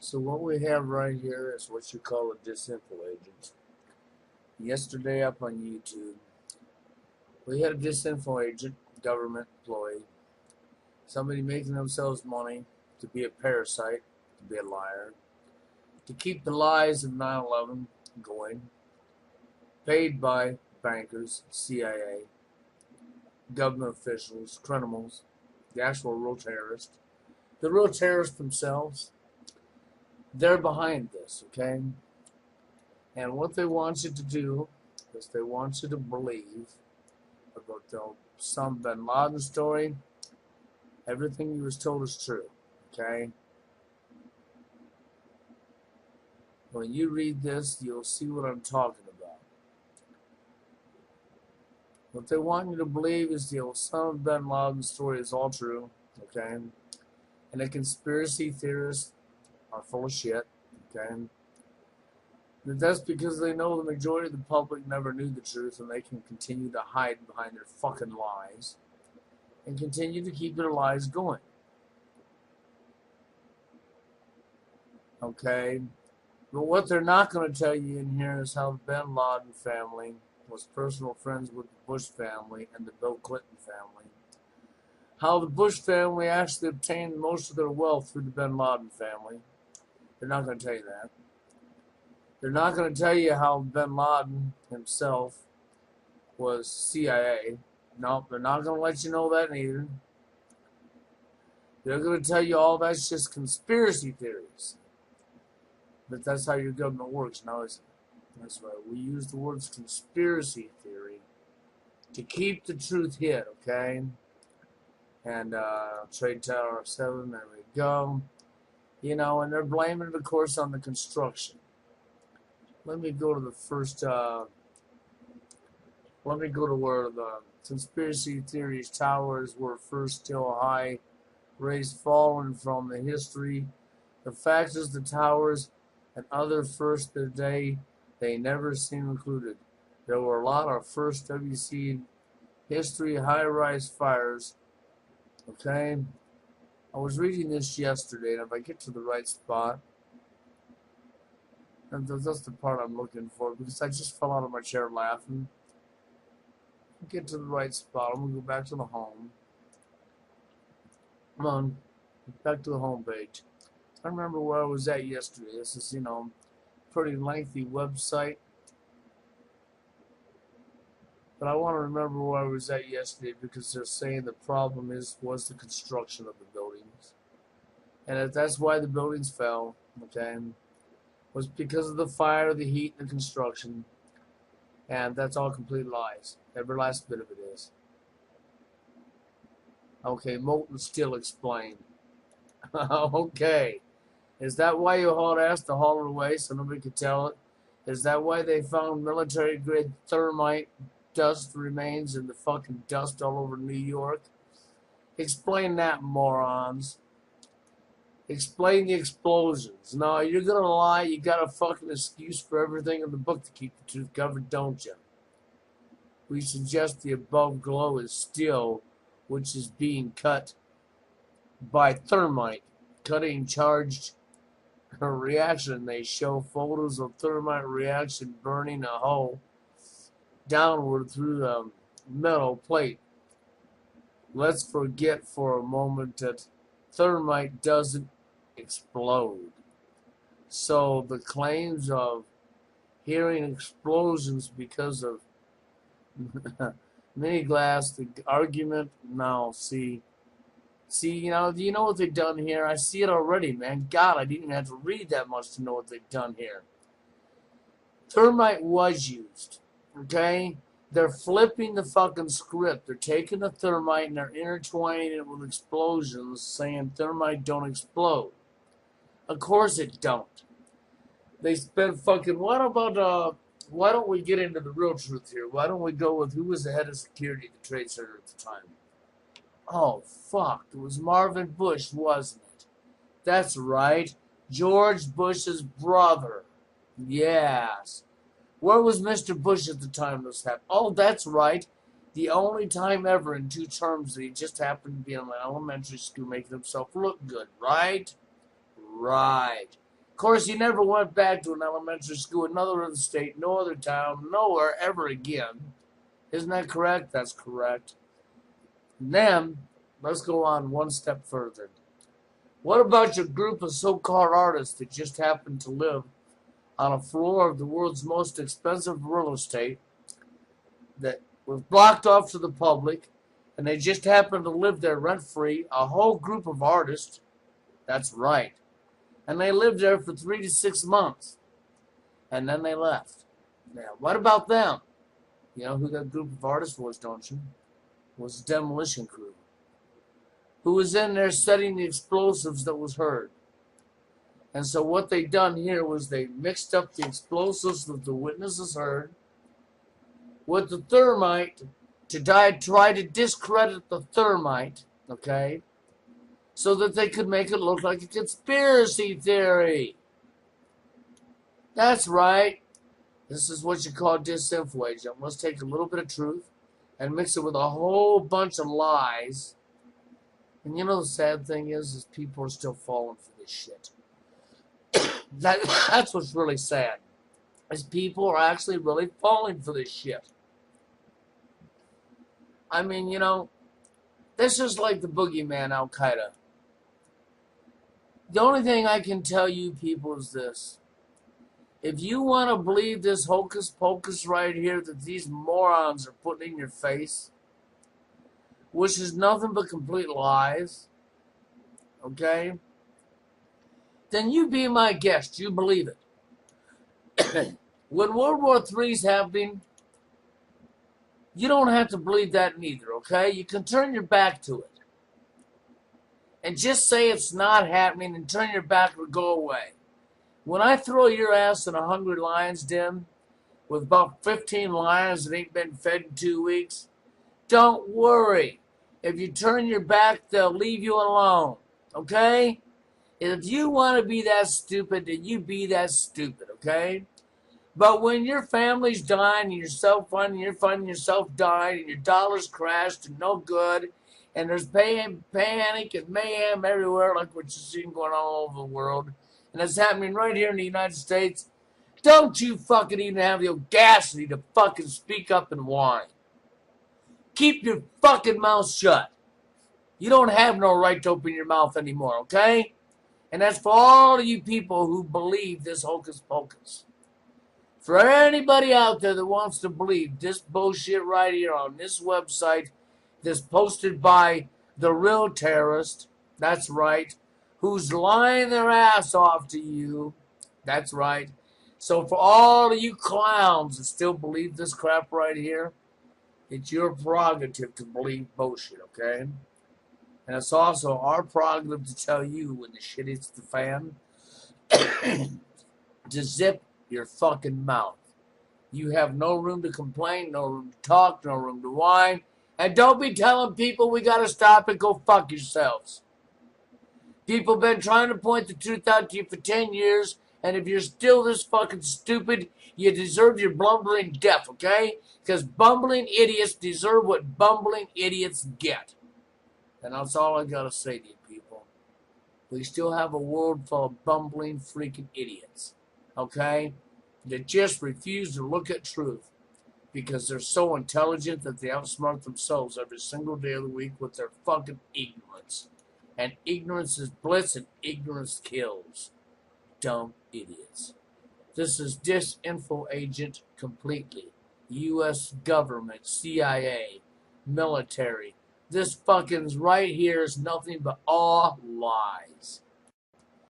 So what we have right here is what you call a disinfo agent. Yesterday up on YouTube, we had a disinfo agent, government employee, somebody making themselves money to be a parasite, to be a liar, to keep the lies of 9/11 going, paid by bankers, CIA, government officials, criminals, the actual real terrorists. The real terrorists themselves, they're behind this, okay? And what they want you to do is they want you to believe about the Osama bin Laden story. Everything you was told is true, okay? When you read this, you'll see what I'm talking about. What they want you to believe is the Osama bin Laden story is all true, okay? And the conspiracy theorists are full of shit, okay? And that's because they know the majority of the public never knew the truth and they can continue to hide behind their fucking lies and continue to keep their lies going. Okay? But what they're not going to tell you in here is how the bin Laden family was personal friends with the Bush family and the Bill Clinton family. How the Bush family actually obtained most of their wealth through the bin Laden family. They're not going to tell you that. They're not going to tell you how bin Laden himself was CIA. No, they're not going to let you know that either. They're going to tell you all that's just conspiracy theories. But that's how your government works now, isn't it? That's right. We use the words conspiracy theory to keep the truth hid, okay? And Trade Tower 7, there we go. You know, and they're blaming it, of course, on the construction. Let me go to the first, let me go to where the conspiracy theories towers were first still high, raised fallen from the history. The fact is the towers and other first of the day, they never seem included. There were a lot of first WC history high-rise fires. Okay? I was reading this yesterday, and if I get to the right spot, and that's the part I'm looking for, because I just fell out of my chair laughing. Get to the right spot. I'm going to go back to the home. Come on. Back to the home page. I remember where I was at yesterday. This is, pretty lengthy website. But I want to remember where I was at yesterday because they're saying the problem was the construction of the buildings. And if that's why the buildings fell, okay, was because of the fire, the heat, and the construction. And that's all complete lies. Every last bit of it is. Okay, molten steel explained. Okay. Is that why you asked to haul it away so nobody could tell it? Is that why they found military-grade thermite dust remains in the fucking dust all over New York? Explain that, morons. Explain the explosions. No, you're gonna lie. You got a fucking excuse for everything in the book to keep the truth covered, don't you? We suggest the above glow is steel, which is being cut by thermite, cutting charged reaction. They show photos of thermite reaction burning a hole downward through the metal plate. Let's forget for a moment that thermite doesn't explode. So the claims of hearing explosions because of mini glass, the argument now, see, do you know what they've done here? I see it already, man. God, I didn't even have to read that much to know what they've done here. Thermite was used, okay? They're flipping the fucking script. They're taking the thermite and they're intertwining it with explosions, saying thermite don't explode. Of course it don't. They spent fucking, why don't we get into the real truth here? Why don't we go with who was the head of security at the Trade Center at the time? Oh, fuck. It was Marvin Bush, wasn't it? That's right. George Bush's brother. Yes. Where was Mr. Bush at the time this happened? Oh, that's right. The only time ever in 2 terms that he just happened to be in an elementary school making himself look good, right? Right. course, he never went back to an elementary school in another other state, no other town, nowhere ever again. Isn't that correct? That's correct. And then, let's go on one step further. What about your group of so-called artists that just happen to live on a floor of the world's most expensive real estate that was blocked off to the public, and they just happen to live there rent-free, a whole group of artists? That's right. And they lived there for 3 to 6 months, and then they left. Now, what about them? You know who that group of artists was, don't you? It was the Demolition crew, who was in there setting the explosives that was heard. And so what they done here was they mixed up the explosives that the witnesses heard with the thermite to try to discredit the thermite, okay, so that they could make it look like a conspiracy theory. That's right. This is what you call disinfo, agent. Let's take a little bit of truth and mix it with a whole bunch of lies. And you know the sad thing is people are still falling for this shit. That's what's really sad, is people are actually really falling for this shit. I mean, you know, this is like the boogeyman, Al-Qaeda. The only thing I can tell you people is this. If you want to believe this hocus pocus right here that these morons are putting in your face, which is nothing but complete lies, okay, then you be my guest. You believe it. When World War III is happening, you don't have to believe that neither, okay? You can turn your back to it. And just say it's not happening and turn your back or go away. When I throw your ass in a hungry lion's den with about 15 lions that ain't been fed in 2 weeks, don't worry. If you turn your back, they'll leave you alone, okay? If you want to be that stupid, then you be that stupid, okay? But when your family's dying and you're finding yourself dying and your dollar's crashed and no good, and there's panic and mayhem everywhere like what you're seeing going on all over the world, and it's happening right here in the United States, don't you fucking even have the audacity to fucking speak up and whine. Keep your fucking mouth shut. You don't have no right to open your mouth anymore, okay? And that's for all of you people who believe this hocus pocus. For anybody out there that wants to believe this bullshit right here on this website that's posted by the real terrorist, that's right, who's lying their ass off to you, that's right. So for all of you clowns that still believe this crap right here, it's your prerogative to believe bullshit, okay? And it's also our prerogative to tell you when the shit hits the fan to zip your fucking mouth. You have no room to complain, no room to talk, no room to whine. And don't be telling people we gotta stop and go fuck yourselves. People have been trying to point the truth out to you for 10 years, and if you're still this fucking stupid, you deserve your blumbering death, okay? Because bumbling idiots deserve what bumbling idiots get. And that's all I gotta say to you people. We still have a world full of bumbling freaking idiots, okay? That just refuse to look at truth because they're so intelligent that they outsmart themselves every single day of the week with their fucking ignorance. And ignorance is bliss and ignorance kills. Dumb idiots. This is disinfo agent completely. U.S. government, CIA, military. This fucking right here is nothing but all lies.